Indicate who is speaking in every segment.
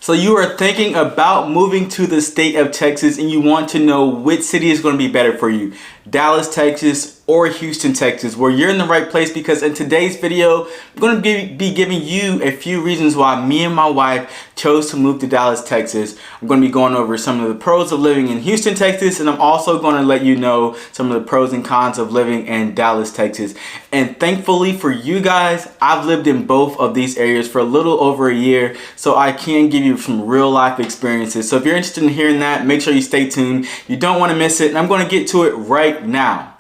Speaker 1: So you are thinking about moving to the state of Texas and you want to know which city is going to be better for you, Dallas, Texas, or Houston, Texas. Well, you're in the right place, because in today's video, I'm going to be giving you a few reasons why me and my wife chose to move to Dallas, Texas. I'm going to be going over some of the pros of living in Houston, Texas, and I'm also going to let you know some of the pros and cons of living in Dallas, Texas. And thankfully for you guys, I've lived in both of these areas for a little over a year, so I can give you some real life experiences. So if you're interested in hearing that, make sure you stay tuned. You don't want to miss it, and I'm going to get to it right now.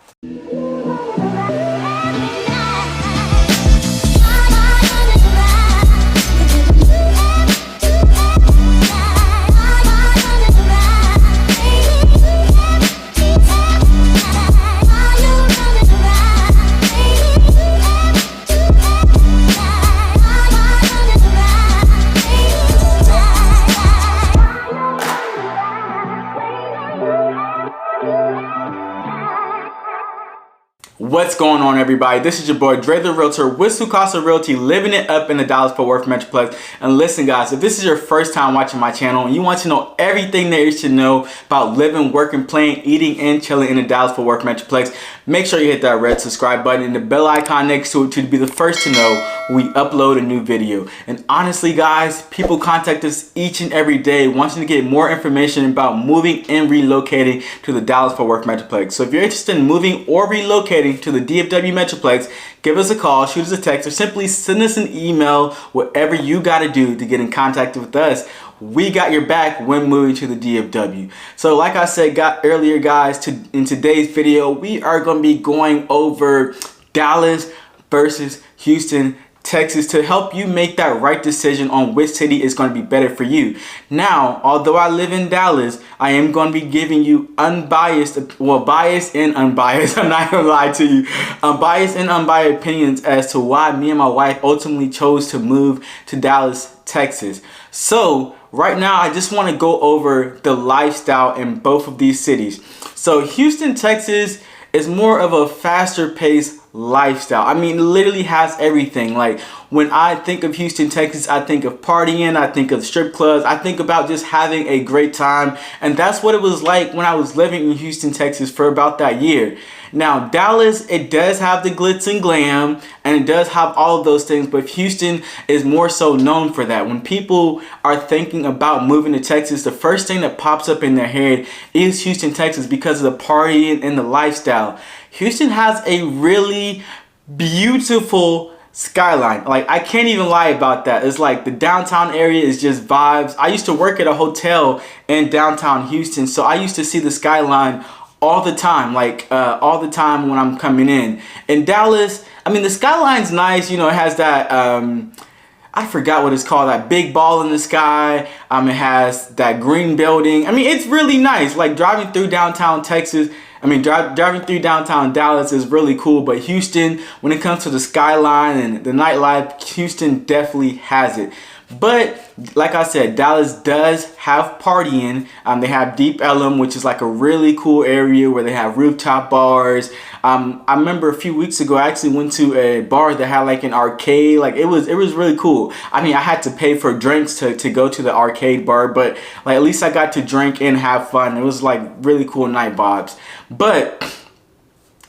Speaker 1: What's going on, everybody? This is your boy Dre the Realtor with Sukaza Realty, living it up in the Dallas Fort Worth Metroplex. And listen guys, if this is your first time watching my channel and you want to know everything there is to know about living, working, playing, eating, and chilling in the Dallas Fort Worth Metroplex, make sure you hit that red subscribe button and the bell icon next to it to be the first to know when we upload a new video. And honestly guys, people contact us each and every day wanting to get more information about moving and relocating to the Dallas Fort Worth Metroplex. So if you're interested in moving or relocating to the DFW Metroplex, give us a call, shoot us a text, or simply send us an email. Whatever you got to do to get in contact with us, we got your back when moving to the DFW. So like I said earlier guys, in today's video, we are going to be going over Dallas versus Houston, Texas, to help you make that right decision on which city is going to be better for you. Now, although I live in Dallas, I am going to be giving you unbiased, well, biased and unbiased, I'm not going to lie to you, biased and unbiased opinions as to why me and my wife ultimately chose to move to Dallas, Texas. So right now, I just want to go over the lifestyle in both of these cities. So Houston, Texas is more of a faster paced lifestyle. I mean, it literally has everything. Like when I think of Houston, Texas, I think of partying, I think of strip clubs, I think about just having a great time. And that's what it was like when I was living in Houston, Texas for about that year. Now, Dallas, it does have the glitz and glam, and it does have all of those things, but Houston is more so known for that. When people are thinking about moving to Texas, the first thing that pops up in their head is Houston, Texas, because of the partying and the lifestyle. Houston has a really beautiful skyline. Like, I can't even lie about that. It's like the downtown area is just vibes. I used to work at a hotel in downtown Houston, so I used to see the skyline all the time, like all the time when I'm coming in. In Dallas, I mean, the skyline's nice, you know, it has that I forgot what it's called, that big ball in the sky. It has that green building. I mean, it's really nice. Like driving through downtown Texas, I mean, driving through downtown Dallas is really cool. But Houston, when it comes to the skyline and the nightlife, Houston definitely has it. But like I said, Dallas does have partying. They have Deep Ellum, which is like a really cool area where they have rooftop bars. I remember a few weeks ago, I actually went to a bar that had like an arcade. Like it was really cool. I mean, I had to pay for drinks to go to the arcade bar, but like at least I got to drink and have fun. It was like really cool night vibes. But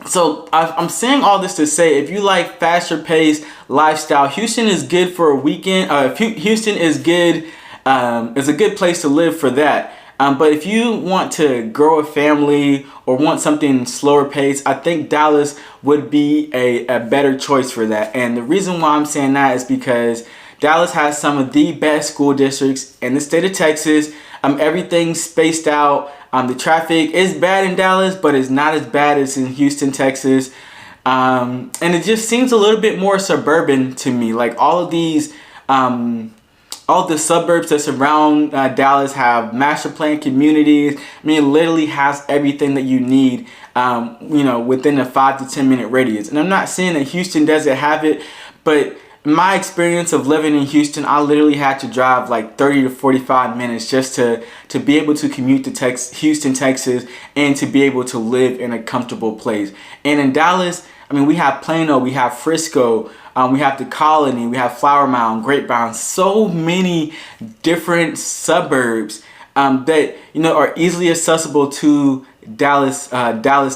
Speaker 1: so I'm saying all this to say, if you like faster paced lifestyle, Houston is good for a weekend. Houston is good. It's a good place to live for that. But if you want to grow a family or want something slower paced, I think Dallas would be a better choice for that. And the reason why I'm saying that is because Dallas has some of the best school districts in the state of Texas. Everything's spaced out. The traffic is bad in Dallas, but it's not as bad as in Houston, Texas. And it just seems a little bit more suburban to me. Like all of these, all the suburbs that surround Dallas have master plan communities. I mean, it literally has everything that you need, you know, within a 5 to 10 minute radius. And I'm not saying that Houston doesn't have it, but my experience of living in Houston, I literally had to drive like 30 to 45 minutes just to be able to commute to Houston, Texas, and to be able to live in a comfortable place. And in Dallas, I mean, we have Plano, we have Frisco, We have the Colony, we have Flower Mound, Grapevine, so many different suburbs that are easily accessible to Dallas,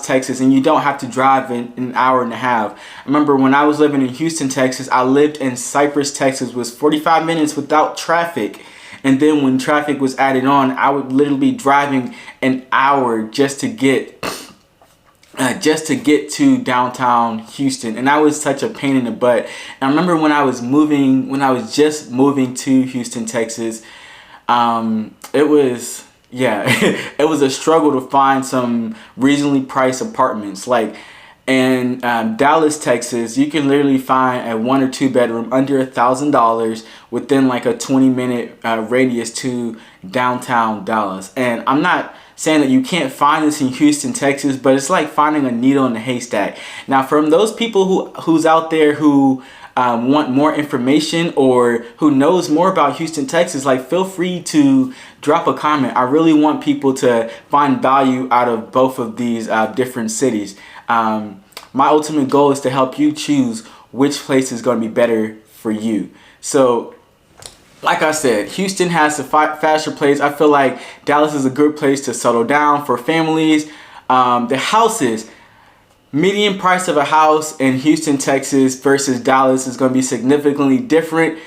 Speaker 1: Texas, and you don't have to drive in an hour and a half. I remember when I was living in Houston, Texas, I lived in Cypress, Texas, was 45 minutes without traffic. And then when traffic was added on, I would literally be driving an hour just to get to downtown Houston, and that was such a pain in the butt. And I remember when I was just moving to Houston, Texas, it was it was a struggle to find some reasonably priced apartments. Like in Dallas, Texas, you can literally find a 1 or 2 bedroom under $1,000 within like a 20-minute radius to downtown Dallas. And I'm not saying that you can't find this in Houston, Texas, but it's like finding a needle in a haystack. Now, from those people who's out there who want more information or who knows more about Houston, Texas, like feel free to drop a comment. I really want people to find value out of both of these different cities. My ultimate goal is to help you choose which place is going to be better for you. So like I said, Houston has the faster place. I feel like Dallas is a good place to settle down for families. The houses, median price of a house in Houston, Texas versus Dallas is going to be significantly different.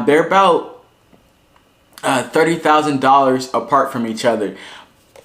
Speaker 1: They're about $30,000 apart from each other.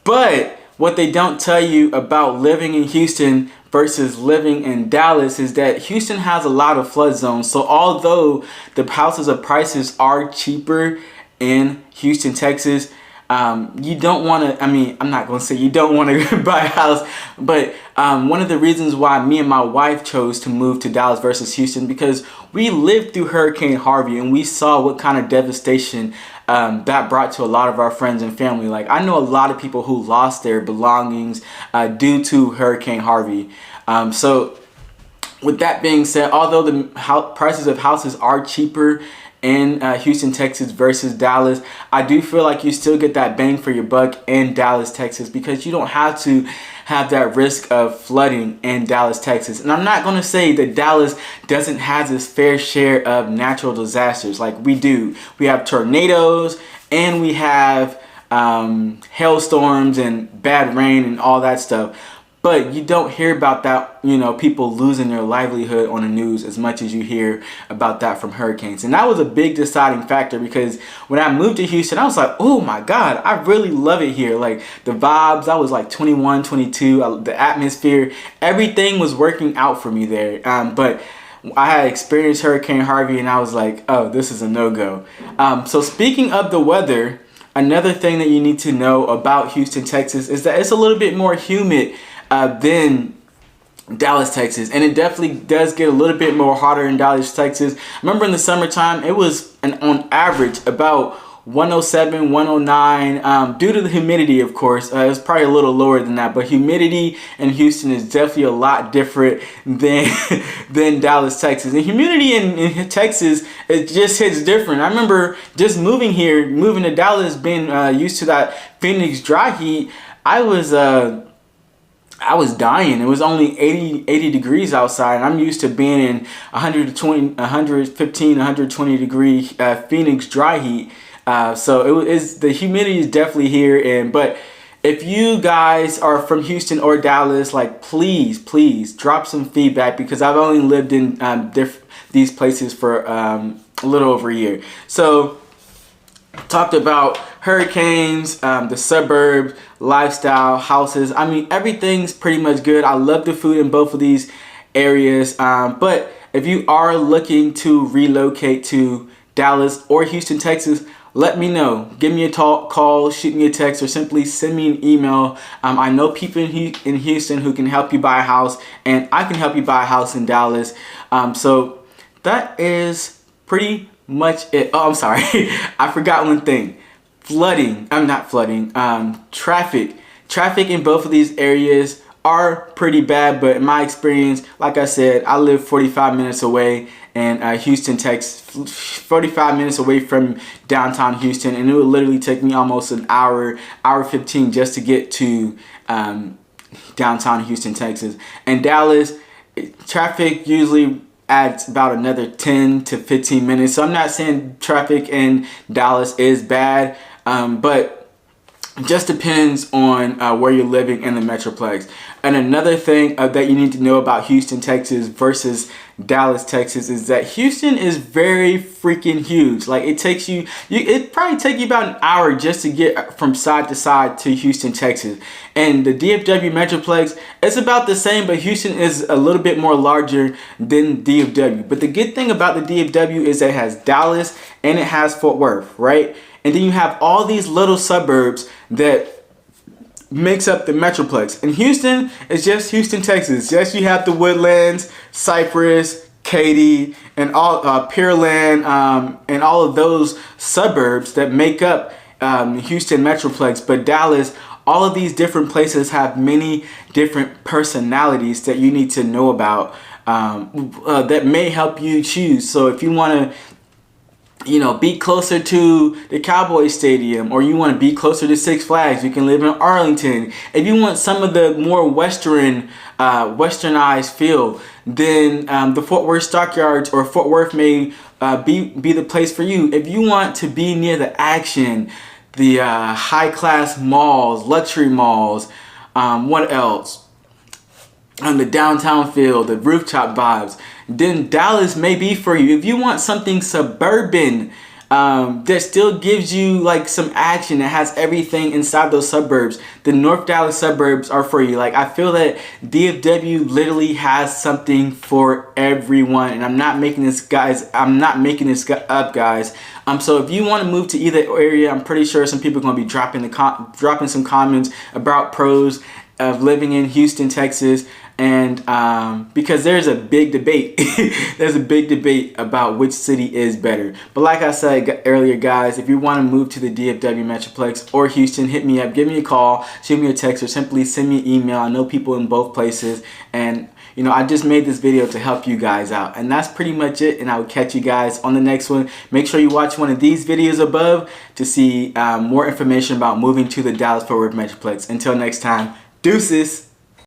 Speaker 1: But what they don't tell you about living in Houston versus living in Dallas is that Houston has a lot of flood zones. So although the houses of prices are cheaper in Houston, Texas, you don't want to, I'm not going to say you don't want to buy a house, but one of the reasons why me and my wife chose to move to Dallas versus Houston, because we lived through Hurricane Harvey and we saw what kind of devastation that brought to a lot of our friends and family. Like I know a lot of people who lost their belongings due to Hurricane Harvey. So with that being said, although the prices of houses are cheaper in Houston, Texas versus Dallas, I do feel like you still get that bang for your buck in Dallas, Texas, because you don't have to have that risk of flooding in Dallas, Texas. And I'm not going to say that Dallas doesn't have its fair share of natural disasters. Like we do. We have tornadoes and we have hailstorms and bad rain and all that stuff. But you don't hear about that, people losing their livelihood on the news as much as you hear about that from hurricanes. And that was a big deciding factor, because when I moved to Houston, I was like, oh my God, I really love it here. Like the vibes, I was like 21, 22, the atmosphere, everything was working out for me there. But I had experienced Hurricane Harvey and I was like, oh, this is a no-go. So speaking of the weather, another thing that you need to know about Houston, Texas is that it's a little bit more humid than Dallas, Texas, and it definitely does get a little bit more hotter in Dallas, Texas. Remember in the summertime, it was on average about 107, 109 due to the humidity, of course. It's probably a little lower than that, but humidity in Houston is definitely a lot different than Dallas, Texas. And humidity in Texas, it just hits different. I remember just moving to Dallas, being used to that Phoenix dry heat. I was dying. It was only 80 degrees outside, and I'm used to being in 115, 120 degree Phoenix dry heat. So the humidity is definitely here. But if you guys are from Houston or Dallas, like please drop some feedback, because I've only lived in these places for a little over a year. So talked about hurricanes, the suburbs, lifestyle, houses. Everything's pretty much good. I love the food in both of these areas. But if you are looking to relocate to Dallas or Houston, Texas, let me know. Give me a call, shoot me a text, or simply send me an email. I know people in Houston who can help you buy a house, and I can help you buy a house in Dallas. So that is pretty much it. Oh, I'm sorry. I forgot one thing. Traffic. Traffic in both of these areas are pretty bad, but in my experience, like I said, I live 45 minutes away in Houston, Texas, 45 minutes away from downtown Houston, and it would literally take me almost an hour 15 just to get to downtown Houston, Texas. And Dallas, traffic usually adds about another 10 to 15 minutes. So I'm not saying traffic in Dallas is bad, but it just depends on where you're living in the Metroplex. And another thing that you need to know about Houston, Texas versus Dallas, Texas is that Houston is very freaking huge. Like it probably take you about an hour just to get from side to side to Houston, Texas. And the DFW Metroplex, it's about the same, but Houston is a little bit more larger than DFW. But the good thing about the DFW is that it has Dallas and it has Fort Worth, right? And then you have all these little suburbs that makes up the Metroplex. And Houston is just Houston, Texas. Yes, you have the Woodlands, Cypress, Katy, and all Pearland, and all of those suburbs that make up Houston Metroplex. But Dallas, all of these different places have many different personalities that you need to know about that may help you choose. So if you want to be closer to the Cowboys Stadium, or you want to be closer to Six Flags, you can live in Arlington. If you want some of the more westernized feel, then the Fort Worth Stockyards or Fort Worth may be the place for you. If you want to be near the action, the high-class malls, luxury malls, what else? The downtown feel, the rooftop vibes, then Dallas may be for you. If you want something suburban that still gives you like some action, that has everything inside those suburbs, the North Dallas suburbs are for you. Like I feel that DFW literally has something for everyone, and I'm not making this up, guys. So if you want to move to either area, I'm pretty sure some people are going to be dropping some comments about pros of living in Houston, Texas. And because there's a big debate, about which city is better. But like I said earlier, guys, if you want to move to the DFW Metroplex or Houston, hit me up, give me a call, shoot me a text, or simply send me an email. I know people in both places, and I just made this video to help you guys out. And that's pretty much it, and I will catch you guys on the next one. Make sure you watch one of these videos above to see more information about moving to the Dallas Fort Worth Metroplex. Until next time, deuces.